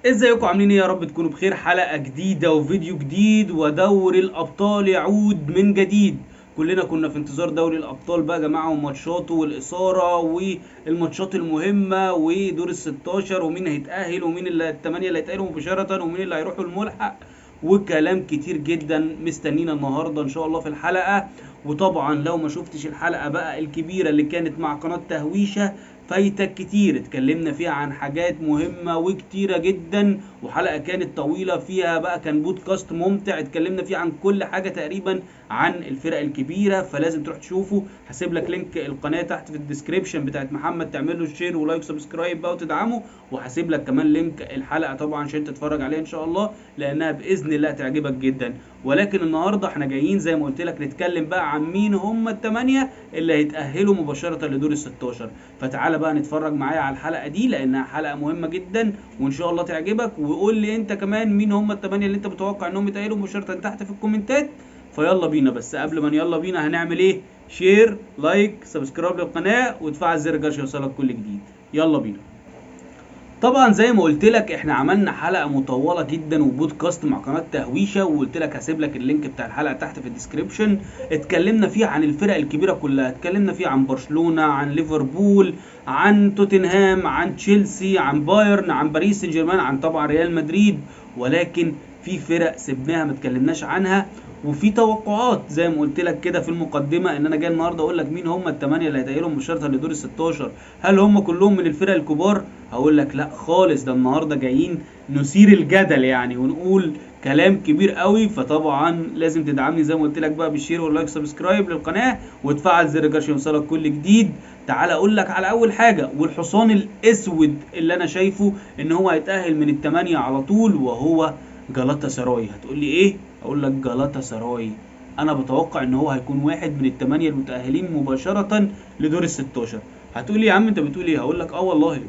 ازيكم عاملين ايه؟ يا رب تكونوا بخير. حلقة جديدة وفيديو جديد ودوري الأبطال يعود من جديد. كلنا كنا في انتظار دوري الأبطال بقى يا جماعة، وماتشاته والإثارة والماتشات المهمة ودور ال16 ومين هيتأهل ومين الثمانية اللي هيتأهلوا مباشرة ومين اللي هيروحوا الملحق، وكلام كتير جدا مستنينا النهاردة ان شاء الله في الحلقة. وطبعا لو ما شفتش الحلقة بقى الكبيرة اللي كانت مع قناة تهويشة فايتك كتير، اتكلمنا فيها عن حاجات مهمة وكتيرة جدا، وحلقة كانت طويلة فيها بقى، كان بودكاست ممتع اتكلمنا فيه عن كل حاجة تقريبا عن الفرق الكبيرة، فلازم تروح تشوفه. هسيب لك لينك القناة تحت في الديسكريبشن بتاعت محمد، تعمل له شير ولايك وسبسكرايب بقى وتدعمه. وهسيب لك كمان لينك الحلقة طبعا عشان تتفرج عليها ان شاء الله، لانها باذن الله تعجبك جدا. ولكن النهارده احنا جايين زي ما قلت لك نتكلم بقى عن مين هم الثمانية اللي هيتأهلوا مباشرة لدور ال16. فتعالى بقى نتفرج معايا على الحلقة دي لانها حلقة مهمة جدا وان شاء الله تعجبك. وقول لي انت كمان مين هم الثمانية اللي انت متوقع انهم يتأهلوا مباشرة تحت في الكومنتات. فيلا بينا، بس قبل ما يلا بينا هنعمل ايه؟ شير، لايك، سبسكرايب للقناة وتفعل زر الجرس يوصلك كل جديد. يلا بينا. طبعا زي ما قلت لك احنا عملنا حلقه مطوله جدا وبودكاست مع قناه تهويشه، وقلت لك هسيب لك اللينك بتاع الحلقه تحت في الديسكريبشن. اتكلمنا فيه عن الفرق الكبيره كلها، اتكلمنا فيه عن برشلونه، عن ليفربول، عن توتنهام، عن تشيلسي، عن بايرن، عن باريس سان جيرمان، عن طبعا ريال مدريد. ولكن في فرق سبناها ما اتكلمناش عنها، وفي توقعات زي ما قلت لك كده في المقدمه ان انا جاي النهارده اقول لك مين هم الثمانيه اللي هيتاهلوا مباشره لدور ال16. هل هم كلهم من الفرق الكبار؟ هقول لك لا خالص، ده النهارده جايين نثير الجدل يعني ونقول كلام كبير قوي. فطبعا لازم تدعمني زي ما قلت لك بقى بالشير واللايك سبسكرايب للقناه وتفعل زر الجرس يوصلك كل جديد. تعال اقول لك على اول حاجه، والحصان الاسود اللي انا شايفه ان هو هيتاهل من الثمانيه على طول، وهو جالاتا سراي. هتقول لي ايه؟ اقول لك جالاتا سراي. انا بتوقع ان هو هيكون واحد من الثمانيه المتاهلين مباشره لدور ال16. هتقول لي يا عم انت بتقول ايه؟ هقول لك اه والله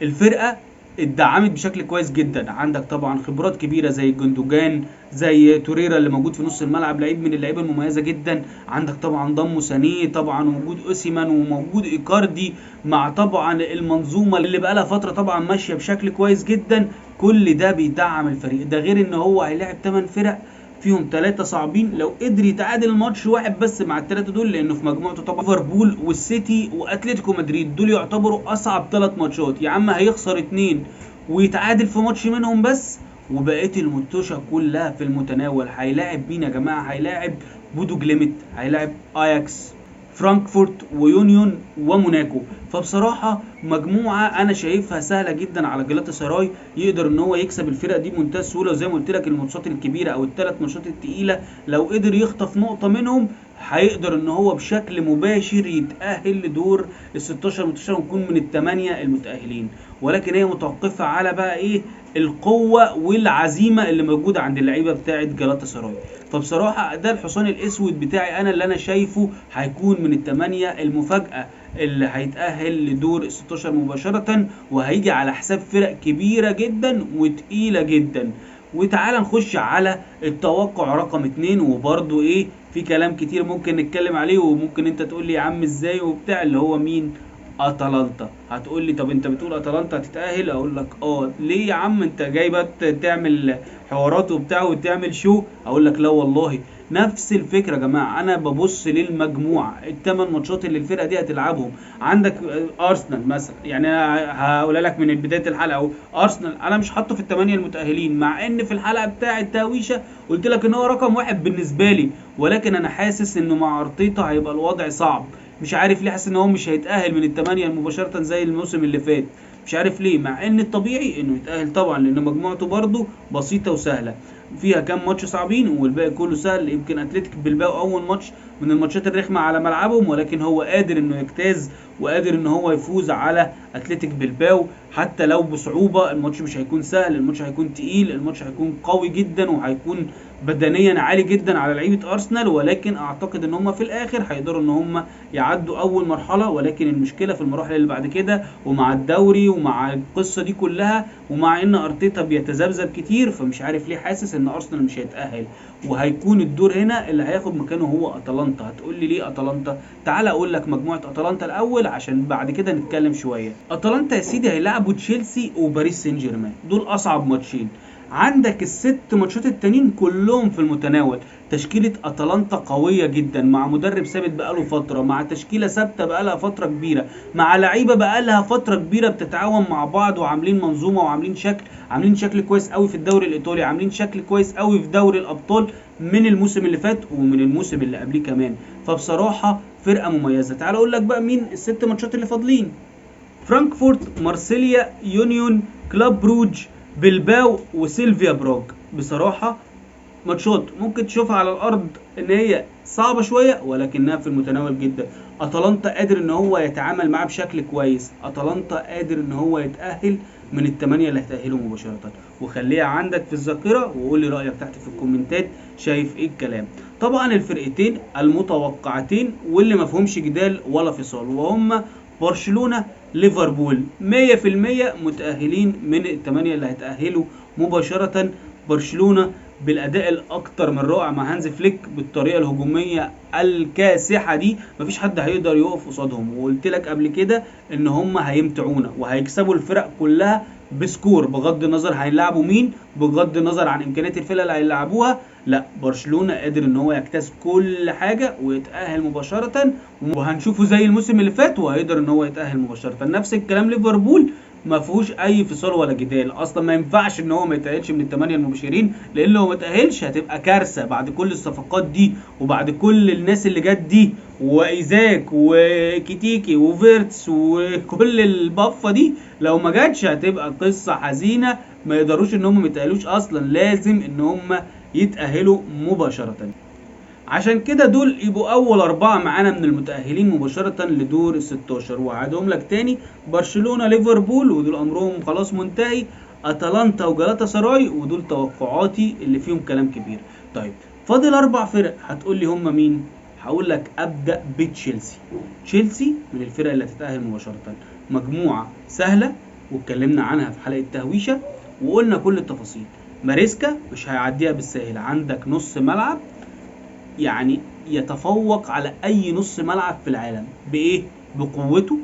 الفرقه اتدعمت بشكل كويس جدا. عندك طبعا خبرات كبيره زي جندوجان، زي توريرا اللي موجود في نص الملعب، لعيب من اللعيبه المميزه جدا. عندك طبعا ضمو سانيه طبعا، وموجود اوسيمان، وموجود ايكاردي، مع طبعا المنظومه اللي بقالها فتره طبعا ماشيه بشكل كويس جدا. كل ده بيدعم الفريق ده، غير ان هو هيلاعب 8 فرق فيهم 3 صعبين. لو قدر يتعادل الماتش واحد بس مع الثلاثه دول، لانه في مجموعته طبعا ليفربول والسيتي واتلتيكو مدريد، دول يعتبروا اصعب 3 ماتشات. يا عم هيخسر 2 ويتعادل في ماتش منهم بس، وبقيه الماتشات كلها في المتناول. هيلاعب مين يا جماعه؟ هيلاعب بودو جليمت، هيلاعب اياكس، فرانكفورت ويونيون وموناكو. فبصراحه مجموعه انا شايفها سهله جدا على جلاتا سراي، يقدر ان هو يكسب الفرق دي بمنتهى السهوله. وزي ما قلت لك الماتشات الكبيره او الثلاث ماتشات الثقيله لو قدر يخطف نقطه منهم هيقدر ان هو بشكل مباشر يتاهل لدور ال16 منتشر ويكون من الثمانيه المتاهلين. ولكن هي متوقفه على بقى ايه؟ القوه والعزيمه اللي موجوده عند اللعيبه بتاعه جلاتا سراي. فبصراحه ده الحصان الاسود بتاعي انا اللي انا شايفه هيكون من الثمانيه المفاجاه اللي هيتأهل لدور ال 16 مباشرة، وهيجي على حساب فرق كبيرة جدا وتقيلة جدا. وتعالى نخش على التوقع رقم 2، وبرضو ايه، في كلام كتير ممكن نتكلم عليه، وممكن انت تقول لي يا عم ازاي وبتاع، اللي هو مين؟ اتلانتا. هتقول لي طب انت بتقول اتلانتا هتتأهل؟ اقول لك اه. ليه يا عم انت جاي بقى تعمل حوارات وبتاع وتعمل شو؟ اقول لك لا والله نفس الفكره يا جماعه. انا ببص للمجموعه، الثمان ماتشات اللي الفرقه دي هتلعبهم. عندك ارسنال مثلا، يعني انا هقول لك من بدايه الحلقه اهو، ارسنال انا مش حاطه في الثمانيه المتاهلين، مع ان في الحلقه بتاعه تاويشه قلت لك ان هو رقم واحد بالنسبه لي. ولكن انا حاسس انه مع ارتيتا هيبقى الوضع صعب. مش عارف ليه حاسس ان هو مش هيتاهل من الثمانيه مباشره زي الموسم اللي فات. مش عارف ليه، مع ان الطبيعي انه يتاهل طبعا لان مجموعته برده بسيطه وسهله، فيها كام ماتش صعبين والباقي كله سهل. يمكن اتلتيك بالباو اول ماتش من الماتشات الرخمه على ملعبهم، ولكن هو قادر انه يجتاز وقادر ان هو يفوز على اتلتيك بالباو حتى لو بصعوبه. الماتش مش هيكون سهل، الماتش هيكون تقيل، الماتش هيكون قوي جدا وهيكون بدنيا عالي جدا على لعيبه ارسنال. ولكن اعتقد ان هم في الاخر هيقدروا ان هم يعدوا اول مرحله. ولكن المشكله في المراحل اللي بعد كده ومع الدوري ومع القصه دي كلها، ومع ان ارتيتا بيتذبذب كتير، فمش عارف ليه حاسس ان ارسنال مش هيتاهل. وهيكون الدور هنا اللي هياخد مكانه هو اتلانتا. هتقول لي ليه اتلانتا؟ تعال اقول لك مجموعه اتلانتا الاول عشان بعد كده نتكلم شويه. اتلانتا يا سيدي هيلعبوا تشيلسي وباريس سان جيرمان، دول اصعب ماتشين. عندك الست ماتشات التانيين كلهم في المتناول. تشكيله اتلانتا قويه جدا، مع مدرب ثابت بقاله فتره، مع تشكيله ثابته بقالها فتره كبيره، مع لعيبه بقالها فتره كبيره بتتعاون مع بعض وعاملين منظومه وعاملين شكل كويس قوي في الدوري الايطالي، عاملين شكل كويس قوي في دوري الابطال من الموسم اللي فات ومن الموسم اللي قبليه كمان. فبصراحه فرقه مميزه. تعال اقول لك بقى مين الست ماتشات اللي فاضلين. فرانكفورت، مارسيليا، يونيون، كلاب بروج، بلباو، وسيلفيا براغ. بصراحه ماتشات ممكن تشوفها على الارض ان هي صعبه شويه ولكنها في المتناول جدا. اتلانتا قادر ان هو يتعامل معاه بشكل كويس. اتلانتا قادر ان هو يتاهل من الثمانيه اللي هتاهلوا مباشره. وخليها عندك في الذاكره وقول لي رايك تحت في الكومنتات، شايف ايه الكلام. طبعا الفرقتين المتوقعتين واللي ما فيهمش جدال ولا فصال، وهم برشلونه ليفربول 100% متاهلين من الثمانيه اللي هيتاهلوا مباشره. برشلونه بالاداء الاكتر من رائع مع هانز فليك، بالطريقه الهجوميه الكاسحه دي مفيش حد هيقدر يقف قصادهم. وقلت لك قبل كده ان هم هيمتعونا وهيكسبوا الفرق كلها بسكور، بغض النظر هيلعبوا مين، بغض النظر عن امكانيات الفرقه اللي هيلعبوها. لا، برشلونه قادر ان هو يجتاز كل حاجه ويتاهل مباشره، وهنشوفه زي الموسم اللي فات وهيقدر ان هو يتاهل مباشره. نفس الكلام ليفربول، ما فيهوش اي فصال ولا جدال. اصلا ما ينفعش ان هو ما يتاهلش من الثمانيه المباشرين، لان لو ما تاهلش هتبقى كارثه بعد كل الصفقات دي وبعد كل الناس اللي جت دي، وايزاك وكيتيكي وفيرتس وكل البفه دي، لو ما جاتش هتبقى قصه حزينه. ما يقدروش ان هم ما يتاهلوش اصلا، لازم ان هم يتاهلوا مباشره. عشان كده دول يبقوا اول 4 معانا من المتأهلين مباشرة لدور ال16. وعدهم لك تاني: برشلونة، ليفربول، ودول امرهم خلاص منتهي، اتلانتا وجالاتا سراي، ودول توقعاتي اللي فيهم كلام كبير. طيب فاضل 4 فرق، هتقول لي هم مين؟ هقول لك ابدأ بتشيلسي. تشيلسي من الفرق اللي هتتأهل مباشرة. مجموعة سهلة واتكلمنا عنها في حلقة تهويشة وقلنا كل التفاصيل. ماريسكا مش هيعديها بالسهل، عندك نص ملعب يعني يتفوق على اي نص ملعب في العالم. بايه؟ بقوته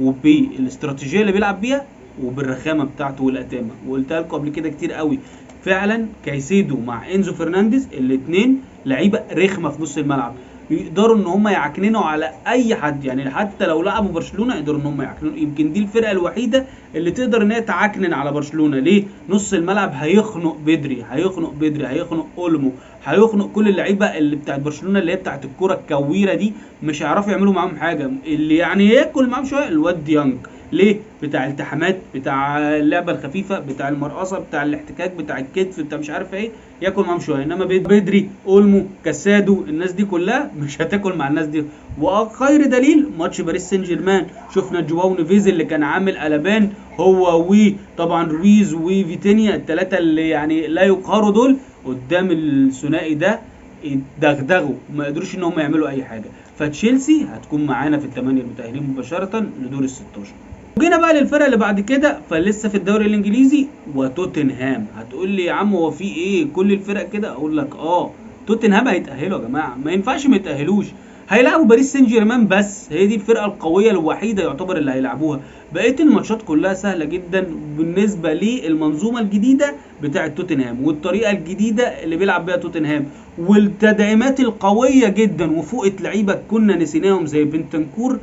وبالاستراتيجيه اللي بيلعب بيها وبالرخامه بتاعته والاتامه. وقلتها لكم قبل كده كتير قوي، فعلا كايسيدو مع انزو فرنانديز الاثنين لعيبه رخمه في نص الملعب، يقدروا ان هم يعكننوا على اي حد. يعني حتى لو لعبوا برشلونه يقدروا ان هم يعكننوا. يمكن دي الفرقه الوحيده اللي تقدر ان هي تعكنن على برشلونه. ليه؟ نص الملعب هيخنق بدري، هيخنق اولمو، هيخنق كل اللعيبه اللي بتاعت برشلونه اللي هي بتاعت الكره الكويره دي، مش هيعرفوا يعملوا معاهم حاجه. اللي يعني ياكل معاهم شويه الواد ديانج. ليه؟ بتاع التحامات، بتاع اللعبه الخفيفه، بتاع المرقصه، بتاع الاحتكاك، بتاع الكتف، بتاع مش عارف ايه، ياكل معاهم شويه. انما بدري، اولمو، كاسادو، الناس دي كلها مش هتاكل مع الناس دي. وخير دليل ماتش باريس سان جيرمان، شفنا جواو نيفيز اللي كان عامل قلبان هو وطبعا رويز وفيتينيا، الثلاثه اللي يعني لا يقهروا دول قدام الثنائي ده، دغدغوا ما قدروش ان هم يعملوا اي حاجه. فتشيلسي هتكون معانا في الثمانيه المتاهلين مباشره لدور ال16. وجينا بقى للفرق اللي بعد كده، فلسه في الدوري الانجليزي وتوتنهام. هتقول لي يا عم هو في ايه كل الفرق كده؟ اقول لك توتنهام هيتاهلوا يا جماعه، ما ينفعش ما يتاهلوش. هيلعبوا باريس سان جيرمان بس، هي دي الفرقه القويه الوحيده يعتبر اللي هيلعبوها. بقيه الماتشات كلها سهله جدا بالنسبه للمنظومه الجديده بتاعه توتنهام والطريقه الجديده اللي بيلعب بيها توتنهام والتدعيمات القويه جدا وفوقة لعيبه كنا نسيناهم زي بنتنكور.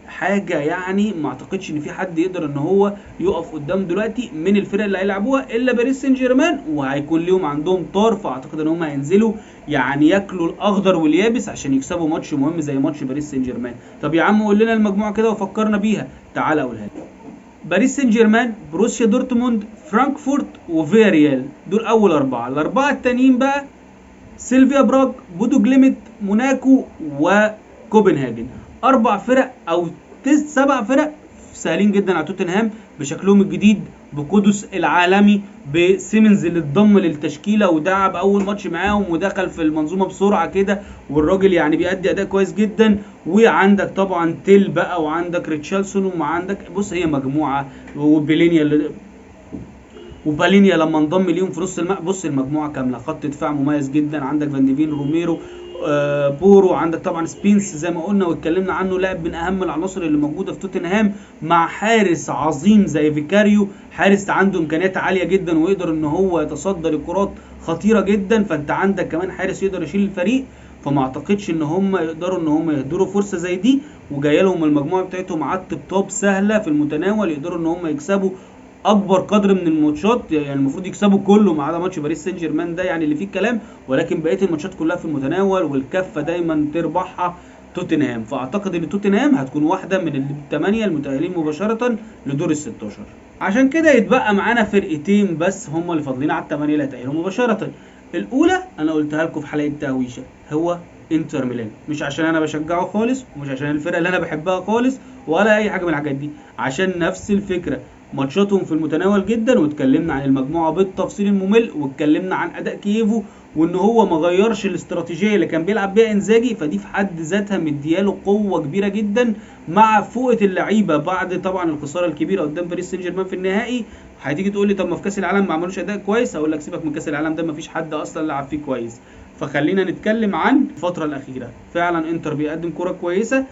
حاجه يعني ما اعتقدش ان في حد يقدر ان هو يقف قدام دلوقتي من الفرق اللي هيلعبوها الا باريس سان جيرمان، وهيكون ليهم عندهم طار. فاعتقد ان هم هينزلوا يعني ياكلوا الاخضر واليابس عشان يكسبوا ماتش مهم زي ماتش باريس سان جيرمان. طب يا عم قول لنا المجموعه كده وفكرنا بيها، تعال اقولها لك. باريس سان جيرمان، بروسيا دورتموند، فرانكفورت، وفياريال، دول اول 4. الاربعه التانيين بقى سيلفيا براغ، بودو جليمت، موناكو، وكوبنهاجن. 4 فرق او 7 فرق سهلين جدا على توتنهام بشكلهم الجديد، بقدس العالمي، بسيمنز اللي اتضم للتشكيله ودعب اول ماتش معاهم ودخل في المنظومه بسرعه كده، والراجل يعني بيأدي اداء كويس جدا. وعندك طبعا تيل بقى، وعندك ريتشارلسون، وعندك بص هي مجموعه، وبيلينيا وبالينيا لما انضم ليهم في نص الملعب. بص المجموعه كامله، خط دفاع مميز جدا، عندك فان ديفين، روميرو، بورو، عندك طبعا سبينس زي ما قلنا واتكلمنا عنه، لاعب من اهم العناصر اللي موجوده في توتنهام، مع حارس عظيم زي فيكاريو، حارس عنده امكانيات عاليه جدا ويقدر ان هو يتصدى لكرات خطيره جدا. فانت عندك كمان حارس يقدر يشيل الفريق، فما اعتقدش ان هم يقدروا ان هم يهدروا فرصه زي دي. وجايه لهم المجموعه بتاعتهم على الطبطاب سهله في المتناول، يقدروا ان هم يكسبوا اكبر قدر من الماتشات. يعني المفروض يكسبوا كله ما عدا ماتش باريس سان جيرمان ده يعني اللي فيه الكلام، ولكن بقيه الماتشات كلها في المتناول، والكفه دايما تربحها توتنهام. فاعتقد ان توتنهام هتكون واحده من الثمانيه المتاهلين مباشره لدور ال 16. عشان كده يتبقى معانا فرقتين بس هم اللي فاضلين على الثمانيه اللي هتاهلوا مباشره. الاولى انا قلتها لكم في حلقه تهويشه، هو انتر ميلان. مش عشان انا بشجعه خالص، ومش عشان الفرقه اللي انا بحبها خالص، ولا اي حاجه من الحاجات دي، عشان نفس الفكره، ماتشاتهم في المتناول جدا، واتكلمنا عن المجموعه بالتفصيل الممل، واتكلمنا عن اداء كييفو وان هو ما غيرش الاستراتيجيه اللي كان بيلعب بيها انزاجي، فدي في حد ذاتها مدياله قوه كبيره جدا مع فوقه اللعيبه بعد طبعا الخساره الكبيره قدام باريس سان جيرمان في النهائي. هتيجي تقول لي طب ما في كاس العالم ما عملوش اداء كويس، اقول لك سيبك من كاس العالم ده، ما فيش حد اصلا لعب فيه كويس. فخلينا نتكلم عن الفتره الاخيره. فعلا انتر بيقدم كره كويسه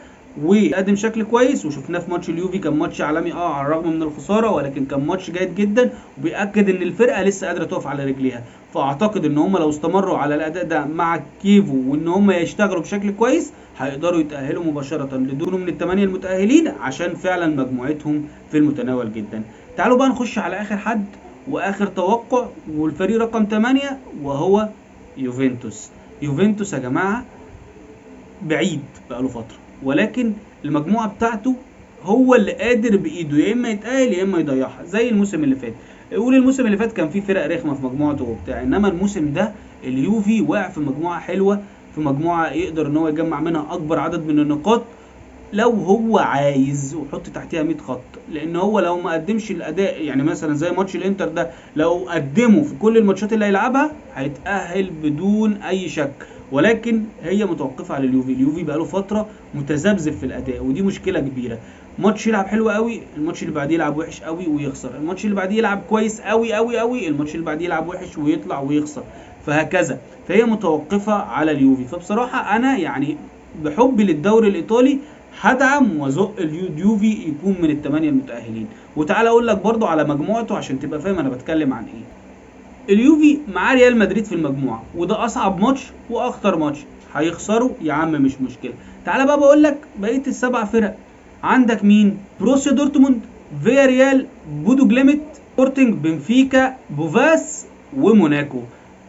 وقدم شكل كويس، وشفناه في ماتش اليوفي، كان ماتش عالمي على الرغم من الخساره، ولكن كان ماتش جيد جدا وبيأكد ان الفرقه لسه قادره تقف على رجليها. فاعتقد ان هم لو استمروا على الاداء ده مع كيفو، وان هم يشتغلوا بشكل كويس، هيقدروا يتأهلوا مباشره لدور من الثمانيه المتأهلين، عشان فعلا مجموعتهم في المتناول جدا. تعالوا بقى نخش على اخر حد واخر توقع، والفريق رقم 8 وهو يوفنتوس. يوفنتوس يا جماعه بعيد بقاله فتره، ولكن المجموعه بتاعته هو اللي قادر بايده يا اما يتأهل يا اما يضيعها، زي الموسم اللي فات. قول الموسم اللي فات كان فيه فرق رخمه في مجموعته وبتاع، انما الموسم ده اليوفي واقع في مجموعه حلوه، في مجموعه يقدر ان هو يجمع منها اكبر عدد من النقاط لو هو عايز، وحط تحتها 100 خط. لان هو لو ما قدمش الاداء، يعني مثلا زي ماتش الانتر ده، لو قدمه في كل الماتشات اللي هيلعبها هيتأهل بدون اي شك، ولكن هي متوقفه على اليوفي. اليوفي بقاله فتره متذبذب في الاداء، ودي مشكله كبيره. ماتش يلعب حلو قوي، الماتش اللي بعديه يلعب وحش قوي ويخسر، الماتش اللي بعديه يلعب كويس قوي قوي قوي، الماتش اللي بعديه يلعب وحش ويطلع ويخسر، فهكذا. فهي متوقفه على اليوفي. فبصراحه انا يعني بحبي للدوري الايطالي هدعم وزق اليوفي يكون من الثمانيه المتاهلين. وتعالى اقول لك برضو على مجموعته عشان تبقى فاهم انا بتكلم عن ايه. اليوفي معاه ريال مدريد في المجموعه، وده اصعب ماتش واخطر ماتش، هيخسروا يا عم مش مشكله. تعالى بقى بقول لك بقيه السبع فرق. عندك مين؟ بروسيا دورتموند، فيا ريال، بودو جليمت، سبورتنج، بنفيكا، بوفاس، وموناكو.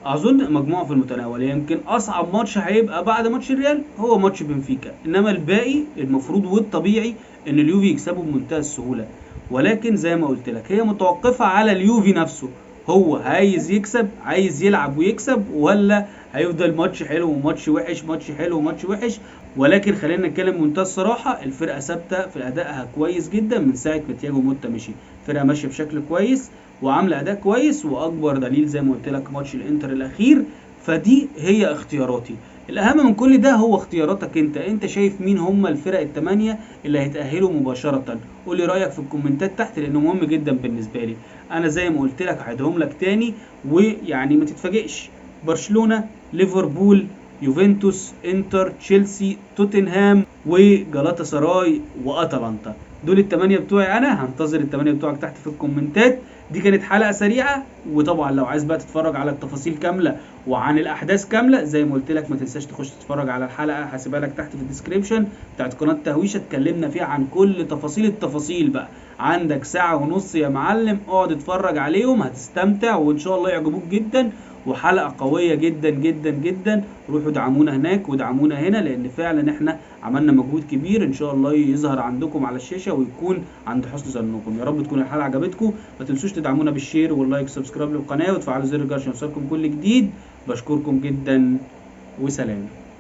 اظن مجموعه في المتناول. يمكن اصعب ماتش هيبقى بعد ماتش الريال هو ماتش بنفيكا، انما الباقي المفروض والطبيعي ان اليوفي يكسبه بمنتهى السهوله. ولكن زي ما قلت لك هي متوقفه على اليوفي نفسه، هو عايز يكسب، عايز يلعب ويكسب، ولا هيفضل ماتش حلو وماتش وحش، ماتش حلو وماتش وحش. ولكن خلينا نتكلم بمنتهى الصراحه، الفرقه ثابته في ادائها كويس جدا من ساعه ما تياجو موتا مشي، فرقه ماشيه بشكل كويس وعامله اداء كويس، واكبر دليل زي ما قلت لك ماتش الانتر الاخير. فدي هي اختياراتي. الاهم من كل ده هو اختياراتك انت شايف مين هم الفرق الثمانيه اللي هيتاهلوا مباشره؟ قول لي رايك في الكومنتات تحت، لانه مهم جدا بالنسبه لي. انا زي ما قلت لك هعيدهم لك تاني، ويعني ما تتفاجئش: برشلونه، ليفربول، يوفنتوس، انتر، تشيلسي، توتنهام، وجالاتا سراي، واتلانتا. دول الثمانيه بتوعي. انا هنتظر الثمانيه بتوعك تحت في الكومنتات. دي كانت حلقه سريعه، وطبعا لو عايز بقى تتفرج على التفاصيل كامله وعن الاحداث كامله زي ما قلت لك، ما تنساش تخش تتفرج على الحلقه، هسيبها لك تحت في الديسكريبشن بتاعت قناه تهويشه، اتكلمنا فيها عن كل تفاصيل التفاصيل. بقى عندك ساعه ونص يا معلم، اقعد اتفرج عليهم هتستمتع وان شاء الله يعجبوك جدا، وحلقه قويه جدا جدا جدا. روحوا ادعمونا هناك وادعمونا هنا، لان فعلا احنا عملنا مجهود كبير، ان شاء الله يظهر عندكم على الشاشه ويكون عند حسن ظنكم. يا رب تكون الحلقه عجبتكم. ما تنسوش تدعمونا بالشير واللايك سبسكرايب للقناه، وتفعلوا زر الجرس عشان يوصلكم كل جديد. بشكركم جدا وسلام.